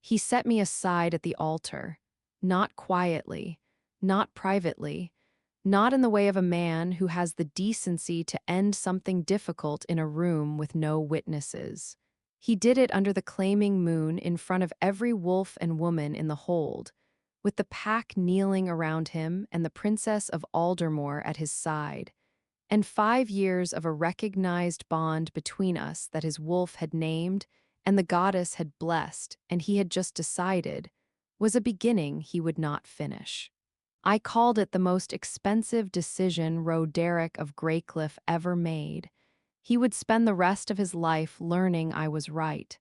He set me aside at the altar, not quietly, not privately, not in the way of a man who has the decency to end something difficult in a room with no witnesses. He did it under the claiming moon in front of every wolf and woman in the hold, with the pack kneeling around him and the Princess of Aldermoor at his side, and 5 years of a recognized bond between us that his wolf had named and the goddess had blessed and he had just decided was a beginning he would not finish. I called it the most expensive decision Roderic of Greycliff ever made. He would spend the rest of his life learning I was right.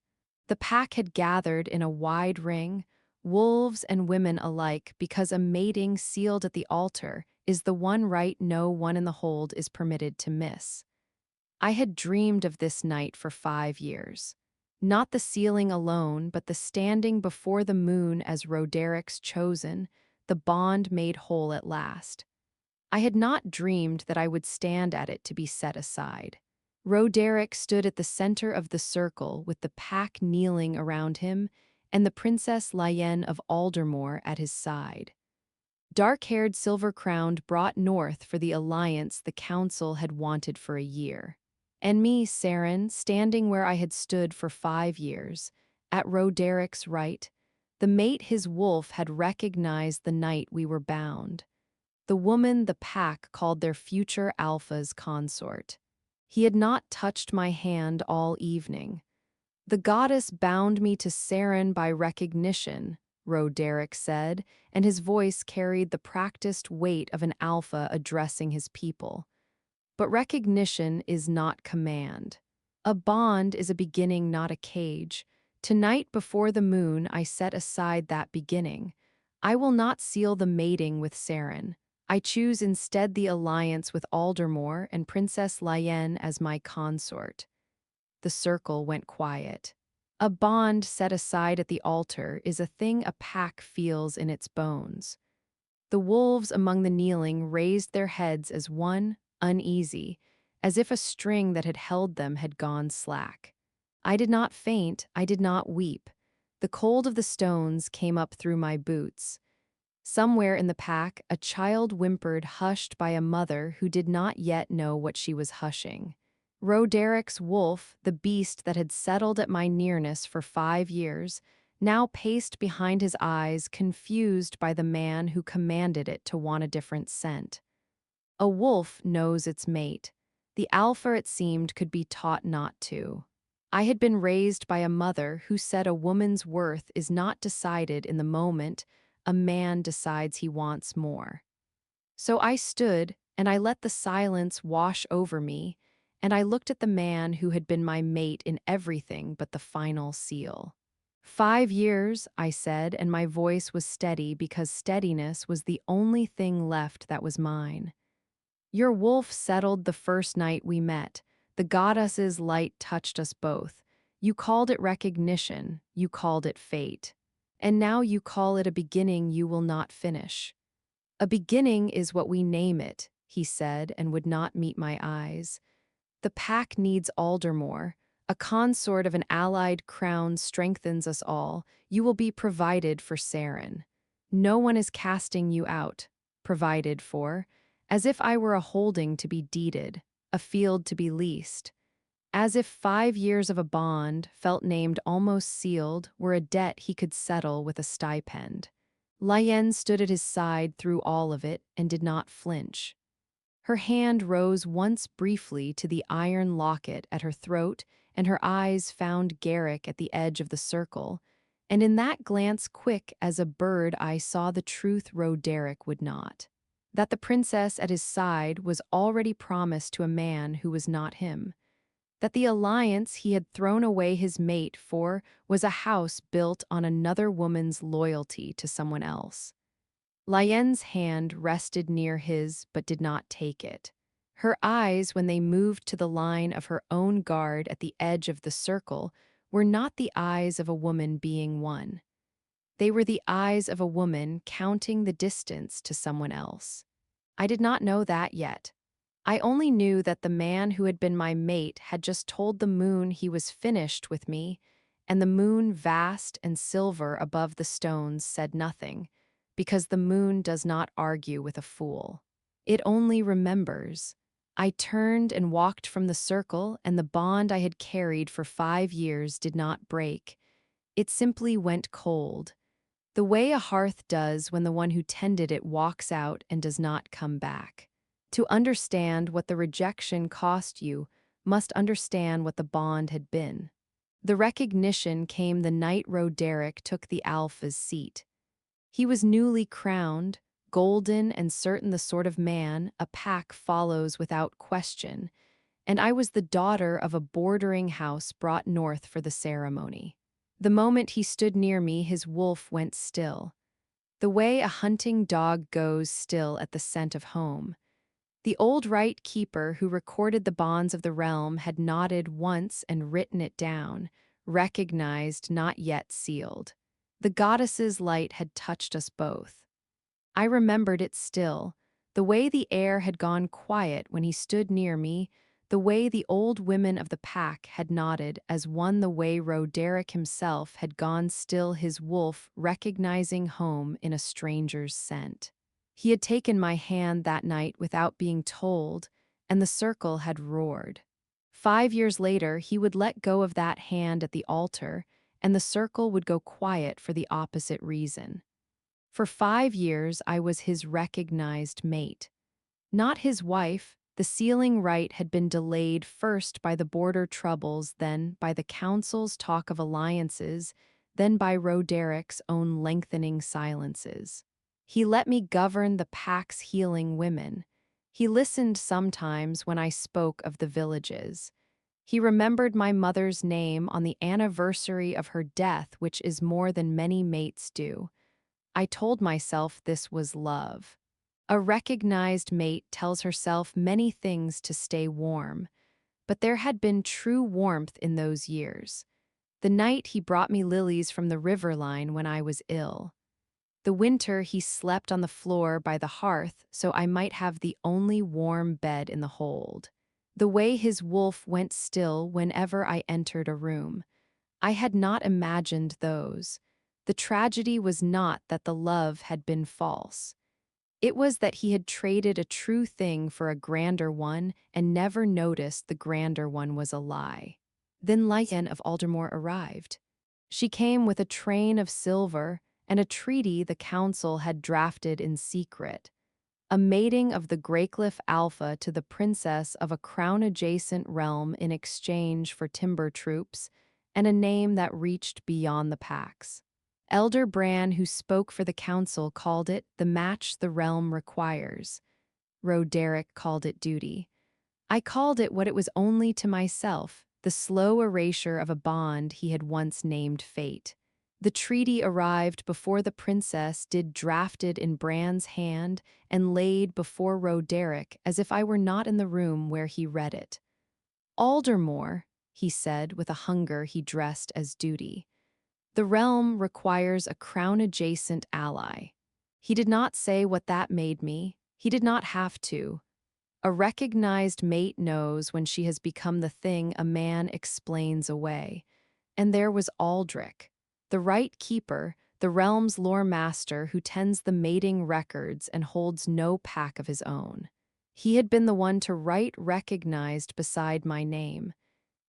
The pack had gathered in a wide ring, wolves and women alike, because a mating sealed at the altar is the one rite no one in the hold is permitted to miss. I had dreamed of this night for 5 years. Not the sealing alone, but the standing before the moon as Roderic's chosen, the bond made whole at last. I had not dreamed that I would stand at it to be set aside. Roderic stood at the center of the circle with the pack kneeling around him and the Princess Lyenne of Aldermoor at his side. Dark-haired, silver-crowned, brought north for the alliance the council had wanted for a year. And me, Seren, standing where I had stood for 5 years, at Roderic's right, the mate his wolf had recognized the night we were bound. The woman the pack called their future alpha's consort. He had not touched my hand all evening. The goddess bound me to Seren by recognition, Roderic said, and his voice carried the practiced weight of an alpha addressing his people. But recognition is not command. A bond is a beginning, not a cage. Tonight before the moon I set aside that beginning. I will not seal the mating with Seren. I choose instead the alliance with Aldermoor and Princess Lyenne as my consort. The circle went quiet. A bond set aside at the altar is a thing a pack feels in its bones. The wolves among the kneeling raised their heads as one, uneasy, as if a string that had held them had gone slack. I did not faint, I did not weep. The cold of the stones came up through my boots. Somewhere in the pack, a child whimpered, hushed by a mother who did not yet know what she was hushing. Roderic's wolf, the beast that had settled at my nearness for 5 years, now paced behind his eyes, confused by the man who commanded it to want a different scent. A wolf knows its mate. The alpha, it seemed, could be taught not to. I had been raised by a mother who said a woman's worth is not decided in the moment a man decides he wants more. So I stood, and I let the silence wash over me, and I looked at the man who had been my mate in everything but the final seal. 5 years, I said, and my voice was steady because steadiness was the only thing left that was mine. Your wolf settled the first night we met. The goddess's light touched us both. You called it recognition, you called it fate. And now you call it a beginning you will not finish. A beginning is what we name it, he said, and would not meet my eyes. The pack needs Aldermoor. A consort of an allied crown strengthens us all. You will be provided for Seren. No one is casting you out. Provided for. As if I were a holding to be deeded, a field to be leased. As if 5 years of a bond, felt named almost sealed, were a debt he could settle with a stipend. Lyenne stood at his side through all of it and did not flinch. Her hand rose once briefly to the iron locket at her throat, and her eyes found Garrick at the edge of the circle, and in that glance quick as a bird I saw the truth Roderic would not. That the princess at his side was already promised to a man who was not him. That the alliance he had thrown away his mate for was a house built on another woman's loyalty to someone else. Lyenne's hand rested near his but did not take it. Her eyes, when they moved to the line of her own guard at the edge of the circle, were not the eyes of a woman being won. They were the eyes of a woman counting the distance to someone else. I did not know that yet. I only knew that the man who had been my mate had just told the moon he was finished with me, and the moon, vast and silver above the stones, said nothing, because the moon does not argue with a fool. It only remembers. I turned and walked from the circle, and the bond I had carried for 5 years did not break. It simply went cold, the way a hearth does when the one who tended it walks out and does not come back. To understand what the rejection cost you must understand what the bond had been. The recognition came the night Roderic took the Alpha's seat. He was newly crowned, golden and certain, the sort of man a pack follows without question, and I was the daughter of a bordering house brought north for the ceremony. The moment he stood near me, his wolf went still, the way a hunting dog goes still at the scent of home. The old rite-keeper who recorded the bonds of the realm had nodded once and written it down, recognized, not yet sealed. The goddess's light had touched us both. I remembered it still, the way the air had gone quiet when he stood near me, the way the old women of the pack had nodded as one, the way Roderic himself had gone still, his wolf recognizing home in a stranger's scent. He had taken my hand that night without being told, and the circle had roared. 5 years later, he would let go of that hand at the altar, and the circle would go quiet for the opposite reason. For 5 years, I was his recognized mate. Not his wife. The sealing rite had been delayed, first by the border troubles, then by the council's talk of alliances, then by Roderic's own lengthening silences. He let me govern the pack's healing women. He listened sometimes when I spoke of the villages. He remembered my mother's name on the anniversary of her death, which is more than many mates do. I told myself this was love. A recognized mate tells herself many things to stay warm, but there had been true warmth in those years. The night he brought me lilies from the river line when I was ill. The winter he slept on the floor by the hearth so I might have the only warm bed in the hold. The way his wolf went still whenever I entered a room. I had not imagined those. The tragedy was not that the love had been false. It was that he had traded a true thing for a grander one and never noticed the grander one was a lie. Then Lyenne of Aldermoor arrived. She came with a train of silver and a treaty the council had drafted in secret. A mating of the Greycliff Alpha to the princess of a crown-adjacent realm in exchange for timber troops, and a name that reached beyond the packs. Elder Brann, who spoke for the council, called it the match the realm requires. Roderic called it duty. I called it what it was only to myself, the slow erasure of a bond he had once named fate. The treaty arrived before the princess did, drafted in Brann's hand and laid before Roderic as if I were not in the room where he read it. Aldermoor, he said with a hunger he dressed as duty. The realm requires a crown-adjacent ally. He did not say what that made me. He did not have to. A recognized mate knows when she has become the thing a man explains away. And there was Aldric, the rite-keeper, the realm's lore master who tends the mating records and holds no pack of his own. He had been the one to write recognized beside my name.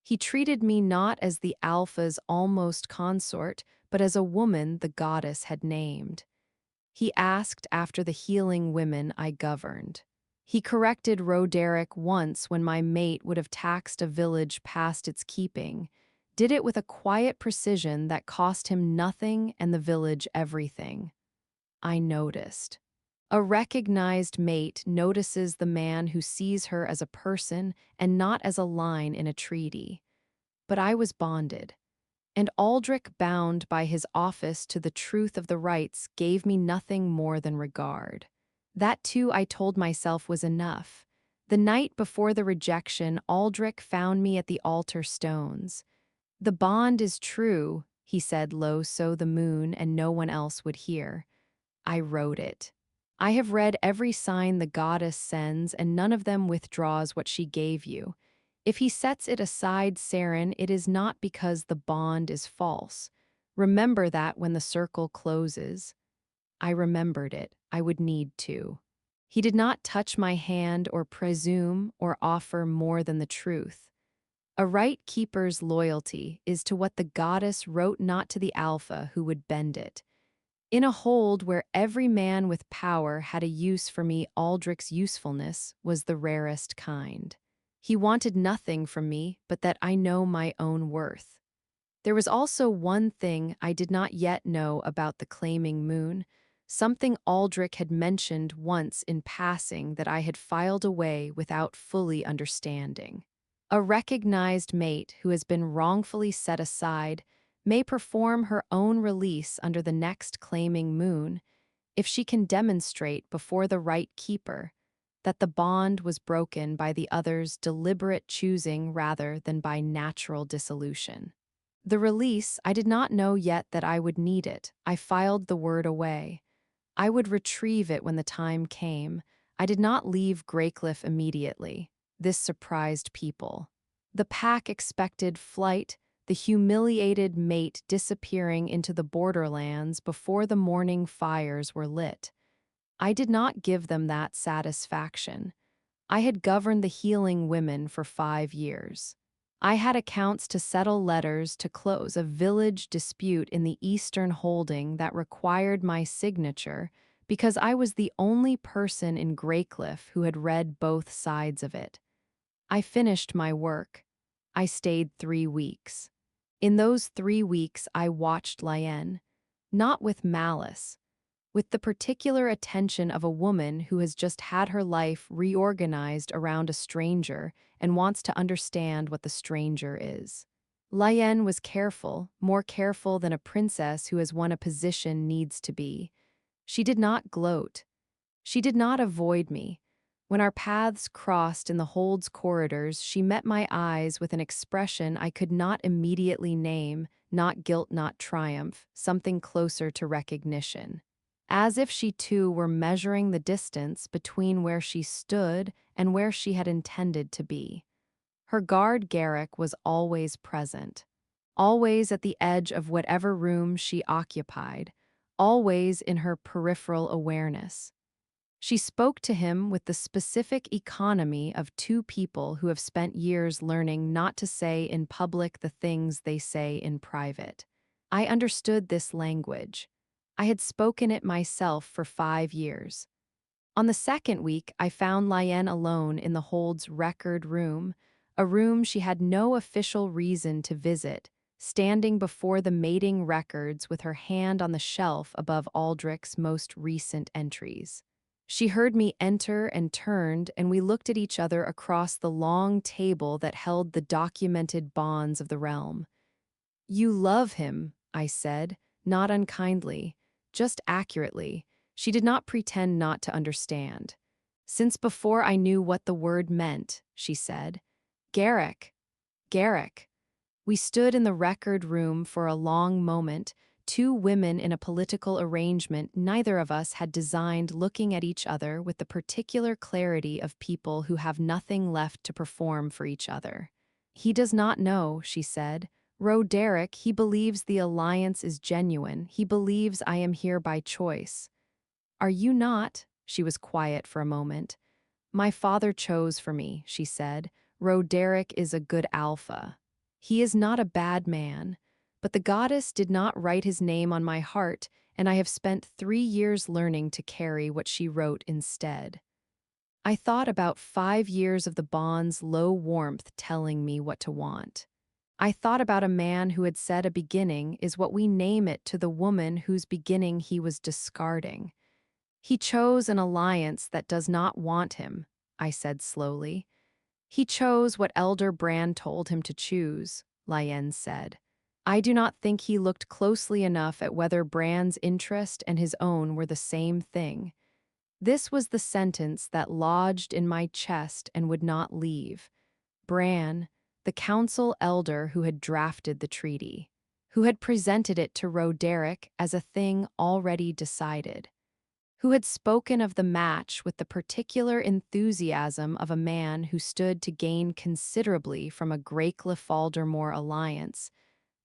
He treated me not as the Alpha's almost consort, but as a woman the goddess had named. He asked after the healing women I governed. He corrected Roderic once when my mate would have taxed a village past its keeping, did it with a quiet precision that cost him nothing and the village everything. I noticed. A recognized mate notices the man who sees her as a person and not as a line in a treaty. But I was bonded, and Aldric, bound by his office to the truth of the rites, gave me nothing more than regard. That too I told myself was enough. The night before the rejection, Aldric found me at the altar stones. "The bond is true," he said low so the moon and no one else would hear. I wrote it. "I have read every sign the goddess sends, and none of them withdraws what she gave you. If he sets it aside, Seren, it is not because the bond is false. Remember that when the circle closes. I remembered it. I would need to. He did not touch my hand or presume or offer more than the truth. A rite-keeper's loyalty is to what the goddess wrote, not to the alpha who would bend it. In a hold where every man with power had a use for me, Aldric's usefulness was the rarest kind. He wanted nothing from me but that I know my own worth. There was also one thing I did not yet know about the claiming moon, something Aldric had mentioned once in passing that I had filed away without fully understanding. A recognized mate who has been wrongfully set aside may perform her own release under the next claiming moon if she can demonstrate before the rite-keeper that the bond was broken by the other's deliberate choosing rather than by natural dissolution. The release, I did not know yet that I would need it. I filed the word away. I would retrieve it when the time came. I did not leave Greycliff immediately. This surprised people. The pack expected flight, the humiliated mate disappearing into the borderlands before the morning fires were lit. I did not give them that satisfaction. I had governed the healing women for 5 years. I had accounts to settle, letters to close, a village dispute in the eastern holding that required my signature because I was the only person in Greycliff who had read both sides of it. I finished my work. I stayed 3 weeks. In those 3 weeks, I watched Lyenne, not with malice, with the particular attention of a woman who has just had her life reorganized around a stranger and wants to understand what the stranger is. Lyenne was careful, more careful than a princess who has won a position needs to be. She did not gloat. She did not avoid me. When our paths crossed in the hold's corridors, she met my eyes with an expression I could not immediately name, not guilt, not triumph, something closer to recognition. As if she too were measuring the distance between where she stood and where she had intended to be. Her guard Garrick was always present, always at the edge of whatever room she occupied, always in her peripheral awareness. She spoke to him with the specific economy of two people who have spent years learning not to say in public the things they say in private. I understood this language. I had spoken it myself for 5 years. On the second week, I found Lyenne alone in the hold's record room, a room she had no official reason to visit, standing before the mating records with her hand on the shelf above Aldric's most recent entries. She heard me enter and turned, and we looked at each other across the long table that held the documented bonds of the realm. "You love him," I said, not unkindly, just accurately. She did not pretend not to understand. "Since before I knew what the word meant," she said. "Garrick, Garrick." We stood in the record room for a long moment, two women in a political arrangement neither of us had designed, looking at each other with the particular clarity of people who have nothing left to perform for each other. "He does not know," she said. "Roderic, he believes the alliance is genuine. He believes I am here by choice." "Are you not?" She was quiet for a moment. "My father chose for me," she said. "Roderic is a good alpha. He is not a bad man, but the goddess did not write his name on my heart, and I have spent 3 years learning to carry what she wrote instead." I thought about 5 years of the bond's low warmth telling me what to want. I thought about a man who had said a beginning is what we name it to the woman whose beginning he was discarding. "He chose an alliance that does not want him," I said slowly. "He chose what Elder Brann told him to choose," Lyenne said. I do not think he looked closely enough at whether Brann's interest and his own were the same thing. This was the sentence that lodged in my chest and would not leave. Brann, the council elder who had drafted the treaty, who had presented it to Roderic as a thing already decided. who had spoken of the match with the particular enthusiasm of a man who stood to gain considerably from a Greycliff Aldermoor alliance.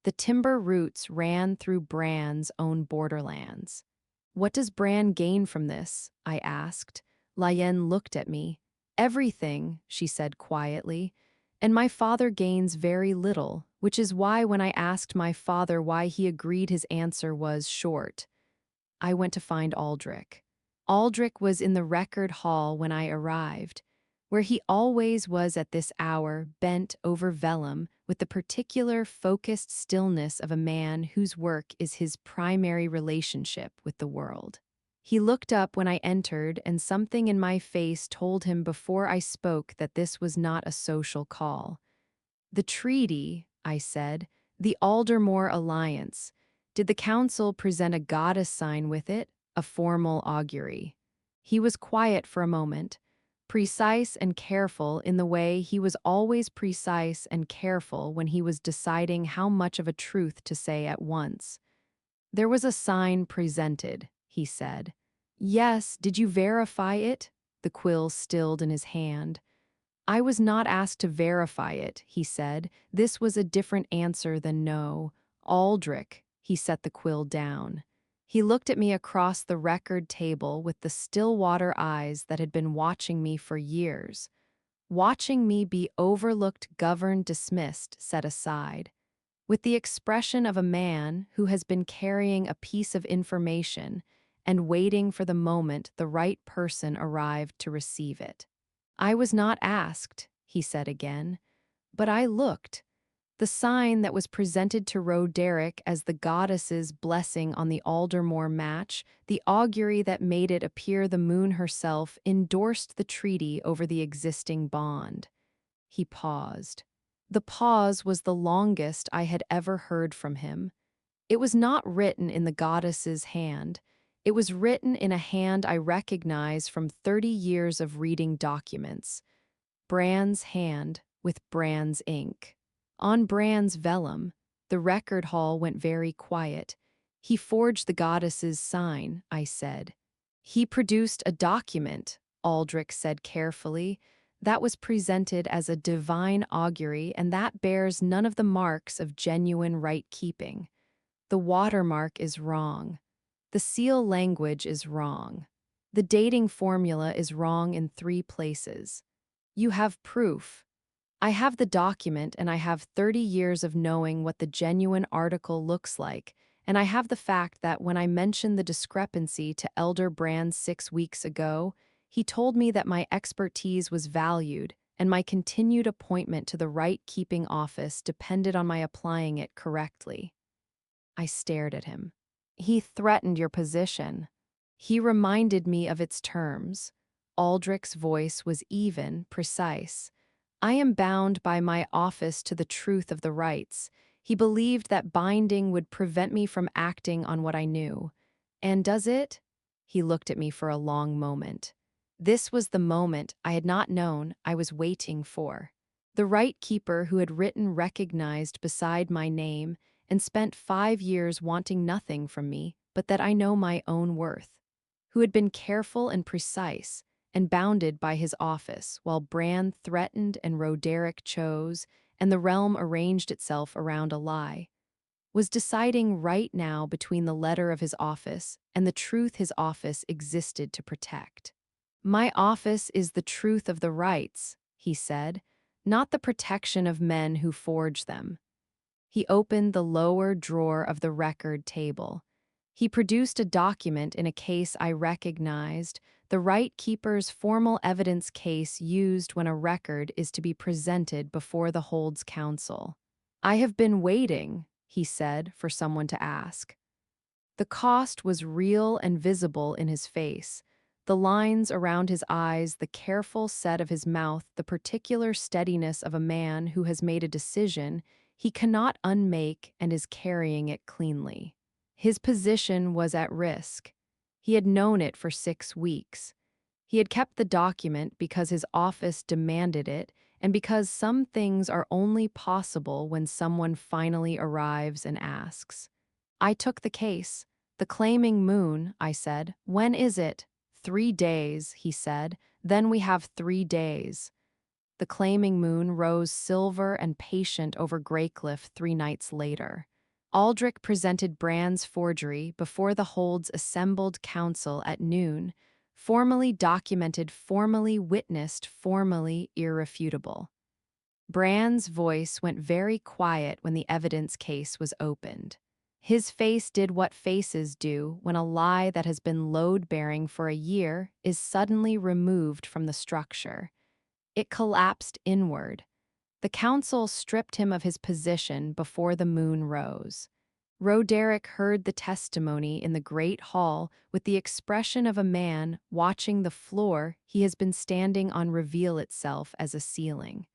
The timber roots ran through Brann's own borderlands. "What does Brann gain from this?" I asked. Lyenne looked at me. "Everything," she said quietly, "and my father gains very little, which is why when I asked my father why he agreed his answer was short. I went to find Aldric. Aldric was in the record hall when I arrived, where he always was at this hour, bent over vellum, with the particular focused stillness of a man whose work is his primary relationship with the world. He looked up when I entered, and something in my face told him before I spoke that this was not a social call. "The treaty," I said, "the Aldermoor alliance. Did the council present a goddess sign with it, a formal augury?" He was quiet for a moment, precise and careful in the way he was always precise and careful when he was deciding how much of a truth to say at once. "There was a sign presented," he said. "Yes, did you verify it?" The quill stilled in his hand. "I was not asked to verify it," he said. This was a different answer than no. "Aldric," he set the quill down. He looked at me across the record table with the still-water eyes that had been watching me for years. Watching me be overlooked, governed, dismissed, set aside. With the expression of a man who has been carrying a piece of information and waiting for the moment the right person arrived to receive it. "I was not asked," he said again, "but I looked. The sign that was presented to Roderic as the goddess's blessing on the Aldermoor match, the augury that made it appear the moon herself, endorsed the treaty over the existing bond." He paused. The pause was the longest I had ever heard from him. It was not written in the goddess's hand. It was written in a hand I recognize from 30 years of reading documents. Brann's hand with Brann's ink. On Brann's vellum, the record hall went very quiet. "He forged the goddess's sign," I said. "He produced a document," Aldric said carefully, "that was presented as a divine augury, and that bears none of the marks of genuine right-keeping. The watermark is wrong. The seal language is wrong. The dating formula is wrong in 3 places. You have proof. I have the document, and I have 30 years of knowing what the genuine article looks like, and I have the fact that when I mentioned the discrepancy to Elder Brann 6 weeks ago, he told me that my expertise was valued and my continued appointment to the right-keeping office depended on my applying it correctly." I stared at him. "He threatened your position." He reminded me of its terms. Aldric's voice was even, precise. "I am bound by my office to the truth of the rights." He believed that binding would prevent me from acting on what I knew. "And does it?" He looked at me for a long moment. This was the moment I had not known I was waiting for. The right-keeper who had written recognized beside my name and spent 5 years wanting nothing from me but that I know my own worth, who had been careful and precise and bounded by his office while Brann threatened and Roderic chose and the realm arranged itself around a lie, was deciding right now between the letter of his office and the truth his office existed to protect. "My office is the truth of the rights," he said, "not the protection of men who forge them." He opened the lower drawer of the record table. He produced a document in a case I recognized, the right-keeper's formal evidence case used when a record is to be presented before the Holds Council. "I have been waiting," he said, "for someone to ask." The cost was real and visible in his face. The lines around his eyes, the careful set of his mouth, the particular steadiness of a man who has made a decision he cannot unmake and is carrying it cleanly. His position was at risk. He had known it for 6 weeks. He had kept the document because his office demanded it and because some things are only possible when someone finally arrives and asks. I took the case. "The claiming moon," I said. "When is it?" "3 days," he said. "Then we have 3 days." The claiming moon rose silver and patient over Greycliff 3 nights later. Aldric presented Brann's forgery before the Hold's assembled council at noon, formally documented, formally witnessed, formally irrefutable. Brann's voice went very quiet when the evidence case was opened. His face did what faces do when a lie that has been load-bearing for a year is suddenly removed from the structure. It collapsed inward. The council stripped him of his position before the moon rose. Roderic heard the testimony in the great hall with the expression of a man watching the floor he has been standing on reveal itself as a ceiling.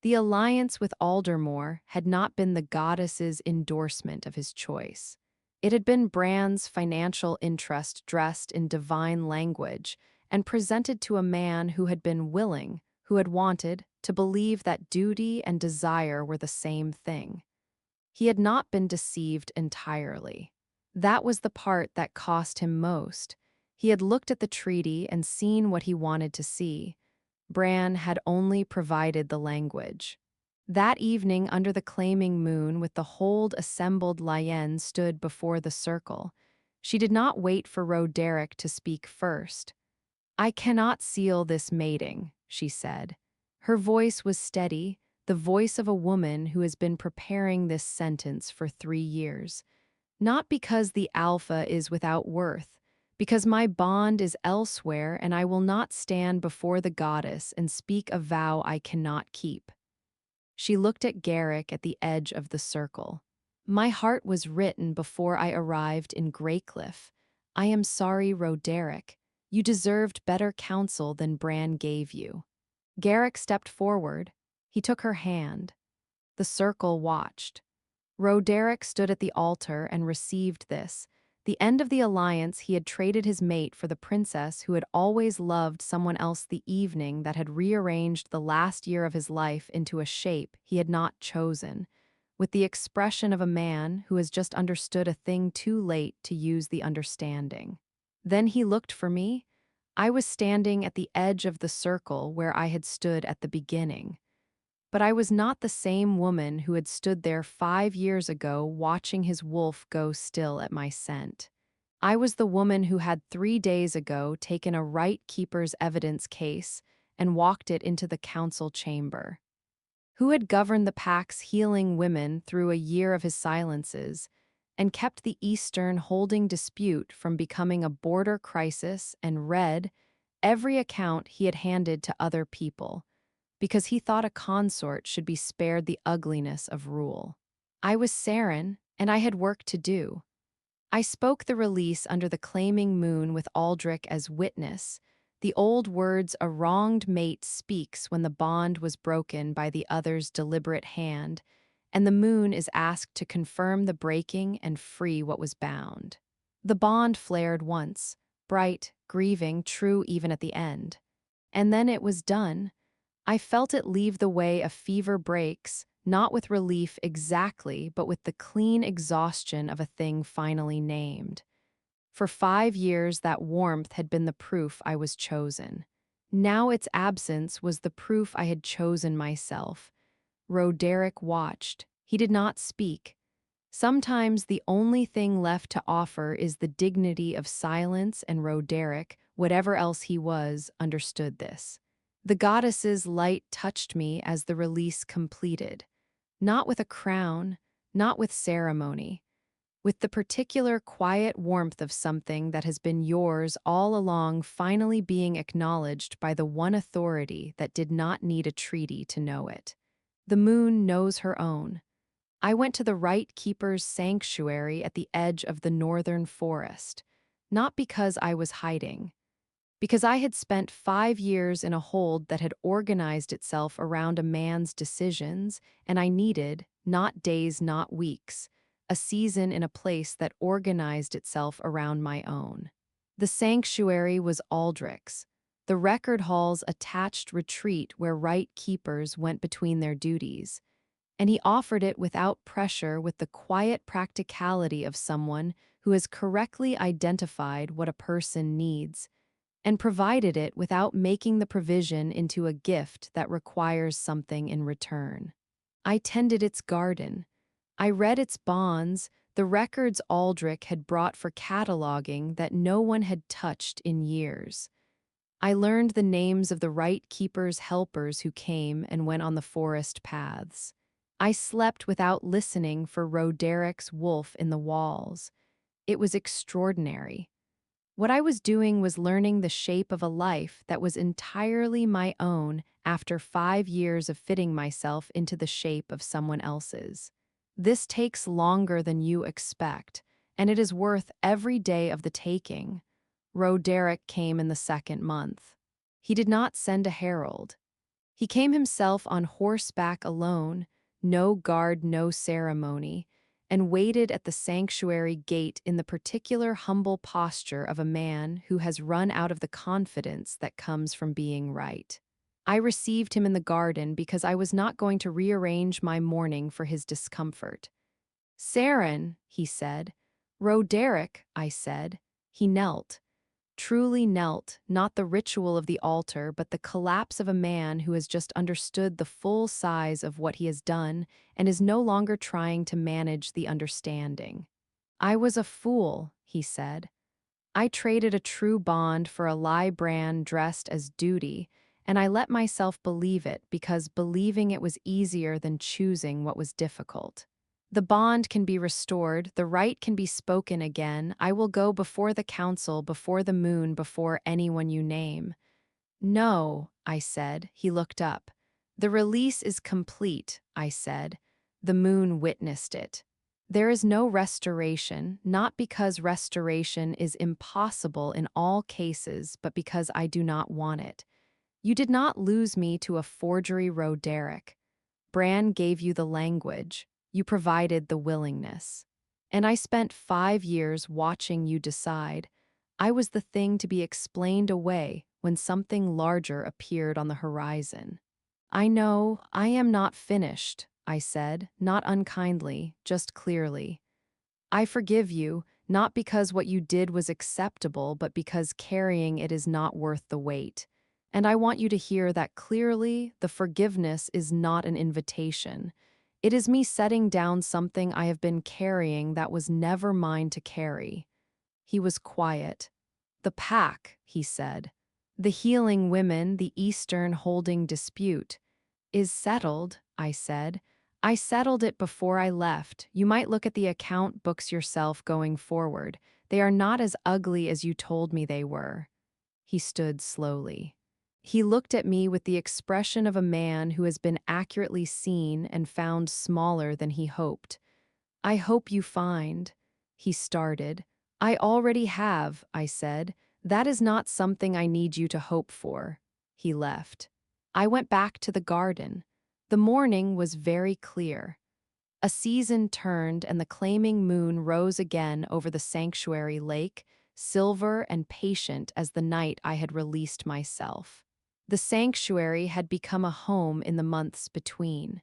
The alliance with Aldermoor had not been the goddess's endorsement of his choice. It had been Brann's financial interest dressed in divine language and presented to a man who had been willing, who had wanted, to believe that duty and desire were the same thing. He had not been deceived entirely. That was the part that cost him most. He had looked at the treaty and seen what he wanted to see. Brann had only provided the language. That evening, under the claiming moon, with the Hold assembled, Lyenne stood before the circle. She did not wait for Roderic to speak first. "I cannot seal this mating," she said. Her voice was steady, the voice of a woman who has been preparing this sentence for 3 years. "Not because the Alpha is without worth, because my bond is elsewhere and I will not stand before the goddess and speak a vow I cannot keep." She looked at Garrick at the edge of the circle. "My heart was written before I arrived in Greycliff. I am sorry, Roderic. You deserved better counsel than Brann gave you." Garrick stepped forward. He took her hand. The circle watched. Roderic stood at the altar and received this. The end of the alliance, he had traded his mate for the princess who had always loved someone else, the evening that had rearranged the last year of his life into a shape he had not chosen, with the expression of a man who has just understood a thing too late to use the understanding. Then he looked for me. I was standing at the edge of the circle where I had stood at the beginning. But I was not the same woman who had stood there 5 years ago watching his wolf go still at my scent. I was the woman who had 3 days ago taken a rite-keeper's evidence case and walked it into the council chamber. Who had governed the pack's healing women through a year of his silences and kept the Eastern holding dispute from becoming a border crisis and read every account he had handed to other people, because he thought a consort should be spared the ugliness of rule. I was Seren, and I had work to do. I spoke the release under the claiming moon with Aldric as witness, the old words a wronged mate speaks when the bond was broken by the other's deliberate hand, and the moon is asked to confirm the breaking and free what was bound. The bond flared once, bright, grieving, true even at the end. And then it was done. I felt it leave the way a fever breaks, not with relief exactly, but with the clean exhaustion of a thing finally named. For 5 years, that warmth had been the proof I was chosen. Now its absence was the proof I had chosen myself. Roderic watched. He did not speak. Sometimes the only thing left to offer is the dignity of silence, and Roderic, whatever else he was, understood this. The goddess's light touched me as the release completed, not with a crown, not with ceremony, with the particular quiet warmth of something that has been yours all along finally being acknowledged by the one authority that did not need a treaty to know it. The moon knows her own. I went to the rite-keeper's sanctuary at the edge of the northern forest, not because I was hiding, because I had spent 5 years in a hold that had organized itself around a man's decisions, and I needed, not days, not weeks, a season in a place that organized itself around my own. The sanctuary was Aldric's, the record hall's attached retreat where rite-keepers went between their duties, and he offered it without pressure, with the quiet practicality of someone who has correctly identified what a person needs and provided it without making the provision into a gift that requires something in return. I tended its garden. I read its bonds, the records Aldric had brought for cataloging that no one had touched in years. I learned the names of the rite-keeper's helpers who came and went on the forest paths. I slept without listening for Roderic's wolf in the walls. It was extraordinary. What I was doing was learning the shape of a life that was entirely my own after 5 years of fitting myself into the shape of someone else's. This takes longer than you expect, and it is worth every day of the taking. Roderic came in the 2nd month. He did not send a herald. He came himself on horseback alone, no guard, no ceremony, and waited at the sanctuary gate in the particular humble posture of a man who has run out of the confidence that comes from being right. I received him in the garden because I was not going to rearrange my mourning for his discomfort. "Seren," he said. "Roderic," I said. He knelt. Truly knelt, not the ritual of the altar, but the collapse of a man who has just understood the full size of what he has done and is no longer trying to manage the understanding. "I was a fool," he said. "I traded a true bond for a lie Brann dressed as duty, and I let myself believe it because believing it was easier than choosing what was difficult. The bond can be restored, the right can be spoken again. I will go before the council, before the moon, before anyone you name." "No," I said. He looked up. "The release is complete," I said. The moon witnessed it. "There is no restoration, not because restoration is impossible in all cases, but because I do not want it. You did not lose me to a forgery, Roderic. Brann gave you the language. You provided the willingness. And I spent 5 years watching you decide. I was the thing to be explained away when something larger appeared on the horizon. I know I am not finished," I said, not unkindly, just clearly. "I forgive you, not because what you did was acceptable, but because carrying it is not worth the weight. And I want you to hear that clearly. The forgiveness is not an invitation. It is me setting down something I have been carrying that was never mine to carry." He was quiet. "The pack," he said. "The healing women, the Eastern holding dispute." "Is settled," I said. "I settled it before I left. You might look at the account books yourself going forward. They are not as ugly as you told me they were." He stood slowly. He looked at me with the expression of a man who has been accurately seen and found smaller than he hoped. "I hope you find—" He started. "I already have," I said. "That is not something I need you to hope for." He left. I went back to the garden. The morning was very clear. A season turned and the claiming moon rose again over the sanctuary lake, silver and patient as the night I had released myself. The sanctuary had become a home in the months between.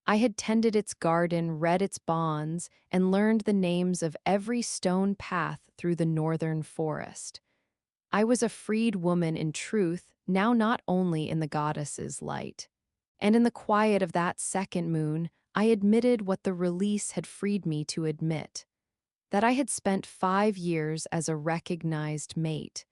I had tended its garden, read its bonds, and learned the names of every stone path through the northern forest. I was a freed woman in truth, now not only in the goddess's light. And in the quiet of that second moon, I admitted what the release had freed me to admit: that I had spent 5 years as a recognized mate,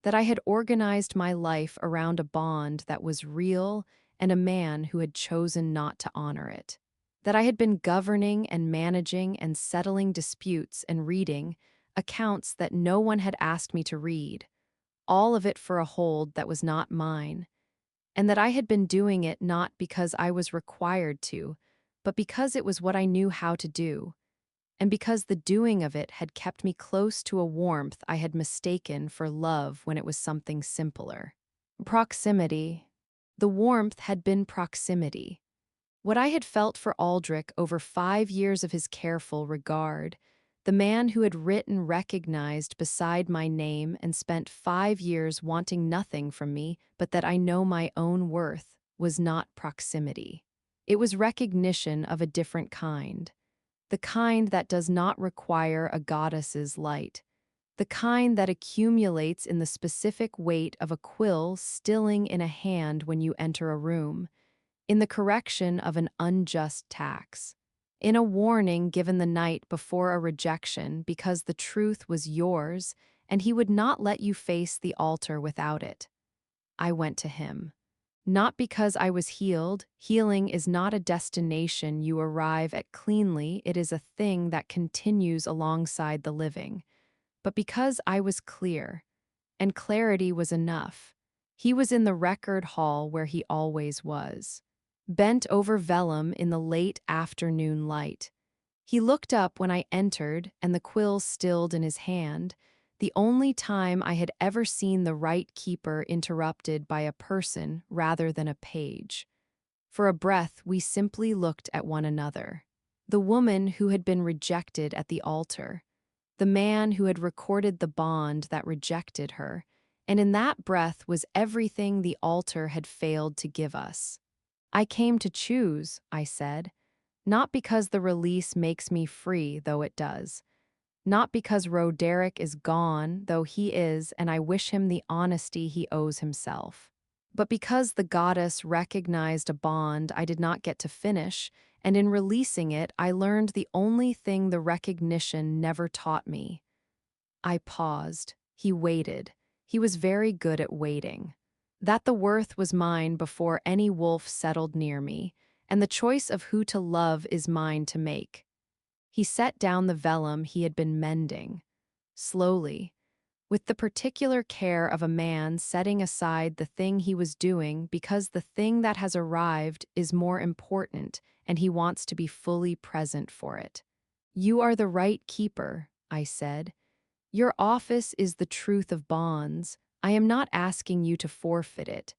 that I had organized my life around a bond that was real and a man who had chosen not to honor it, that I had been governing and managing and settling disputes and reading accounts that no one had asked me to read, all of it for a hold that was not mine, and that I had been doing it not because I was required to, but because it was what I knew how to do, and because the doing of it had kept me close to a warmth I had mistaken for love when it was something simpler. Proximity. The warmth had been proximity. What I had felt for Aldric over 5 years of his careful regard, the man who had written recognized beside my name and spent 5 years wanting nothing from me but that I know my own worth, was not proximity. It was recognition of a different kind. the kind that does not require a goddess's light, the kind that accumulates in the specific weight of a quill stilling in a hand when you enter a room, in the correction of an unjust tax, in a warning given the night before a rejection because the truth was yours and he would not let you face the altar without it. I went to him. Not because I was healed. Healing is not a destination you arrive at cleanly, it is a thing that continues alongside the living. But because I was clear, and clarity was enough. He was in the record hall where he always was, bent over vellum in the late afternoon light. He looked up when I entered and the quill stilled in his hand, the only time I had ever seen the rite-keeper interrupted by a person rather than a page. For a breath, we simply looked at one another. The woman who had been rejected at the altar, the man who had recorded the bond that rejected her, and in that breath was everything the altar had failed to give us. I came to choose, I said, not because the release makes me free, though it does. Not because Roderic is gone, though he is, and I wish him the honesty he owes himself. But because the goddess recognized a bond I did not get to finish, and in releasing it, I learned the only thing the recognition never taught me. I paused. He waited. He was very good at waiting. That the worth was mine before any wolf settled near me, and the choice of who to love is mine to make. He set down the vellum he had been mending. Slowly, with the particular care of a man setting aside the thing he was doing because the thing that has arrived is more important and he wants to be fully present for it. You are the rite-keeper, I said. Your office is the truth of bonds. I am not asking you to forfeit it.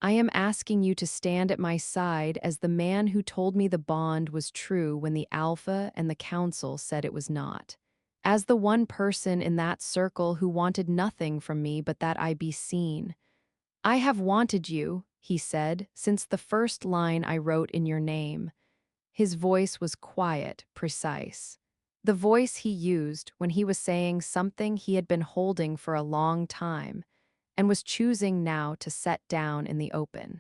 I am asking you to stand at my side as the man who told me the bond was true when the Alpha and the Council said it was not. As the one person in that circle who wanted nothing from me but that I be seen. I have wanted you, he said, since the first line I wrote in your name. His voice was quiet, precise. The voice he used when he was saying something he had been holding for a long time and was choosing now to set down in the open.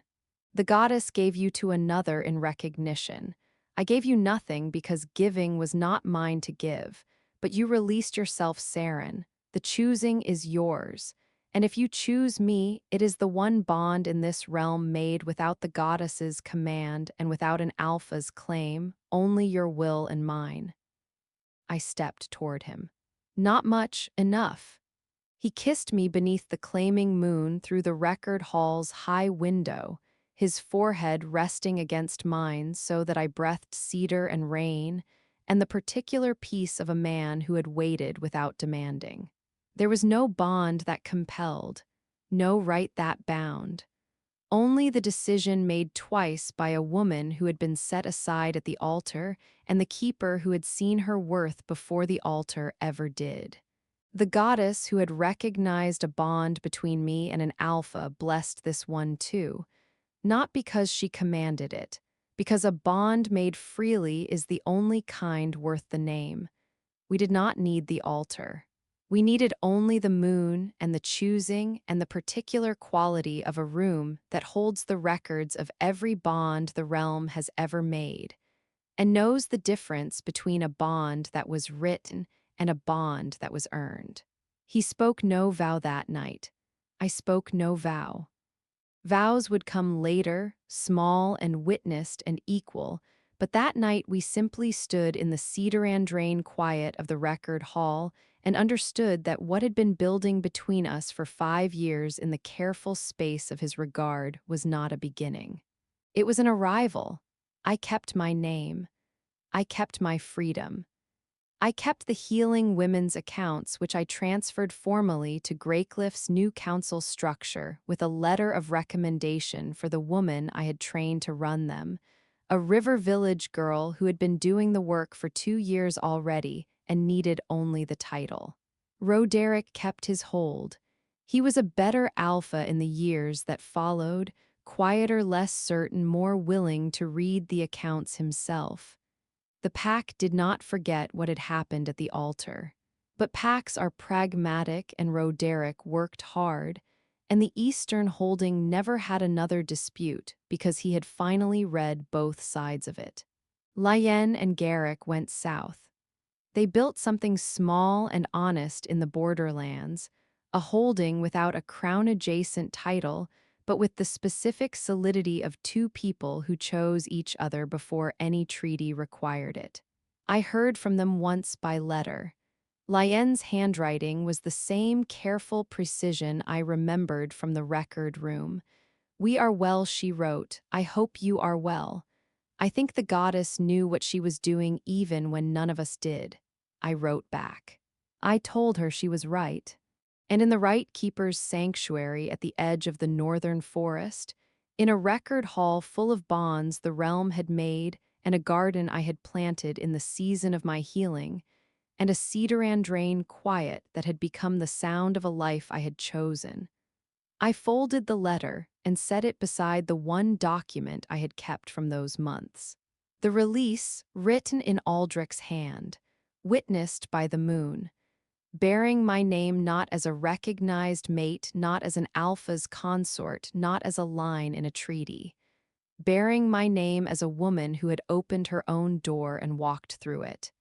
The goddess gave you to another in recognition. I gave you nothing because giving was not mine to give, but you released yourself, Seren. The choosing is yours. And if you choose me, it is the one bond in this realm made without the goddess's command and without an alpha's claim, only your will and mine. I stepped toward him. Not much, enough. He kissed me beneath the claiming moon through the record hall's high window, his forehead resting against mine so that I breathed cedar and rain, and the particular peace of a man who had waited without demanding. There was no bond that compelled, no right that bound. Only the decision made twice by a woman who had been set aside at the altar and the keeper who had seen her worth before the altar ever did. The goddess who had recognized a bond between me and an alpha blessed this one too, not because she commanded it, because a bond made freely is the only kind worth the name. We did not need the altar. We needed only the moon and the choosing and the particular quality of a room that holds the records of every bond the realm has ever made, and knows the difference between a bond that was written and a bond that was earned. He spoke no vow that night. I spoke no vow. Vows would come later, small and witnessed and equal, but that night we simply stood in the cedar andrain quiet of the record hall and understood that what had been building between us for 5 years in the careful space of his regard was not a beginning. It was an arrival. I kept my name. I kept my freedom. I kept the healing women's accounts which I transferred formally to Greycliff's new council structure with a letter of recommendation for the woman I had trained to run them, a river village girl who had been doing the work for 2 years already and needed only the title. Roderic kept his hold. He was a better alpha in the years that followed, quieter, less certain, more willing to read the accounts himself. The pack did not forget what had happened at the altar. But packs are pragmatic and Roderic worked hard, and the Eastern holding never had another dispute because he had finally read both sides of it. Lyenne and Garrick went south. They built something small and honest in the borderlands, a holding without a crown-adjacent title, but with the specific solidity of two people who chose each other before any treaty required it. I heard from them once by letter. Lyenne's handwriting was the same careful precision I remembered from the record room. "We are well," she wrote. "I hope you are well." I think the goddess knew what she was doing even when none of us did. I wrote back. I told her she was right. And in the rite-keeper's sanctuary at the edge of the northern forest, in a record hall full of bonds the realm had made and a garden I had planted in the season of my healing, and a cedar andrain quiet that had become the sound of a life I had chosen. I folded the letter and set it beside the one document I had kept from those months. The release, written in Aldric's hand, witnessed by the moon, bearing my name not as a recognized mate, not as an alpha's consort, not as a line in a treaty, bearing my name as a woman who had opened her own door and walked through it.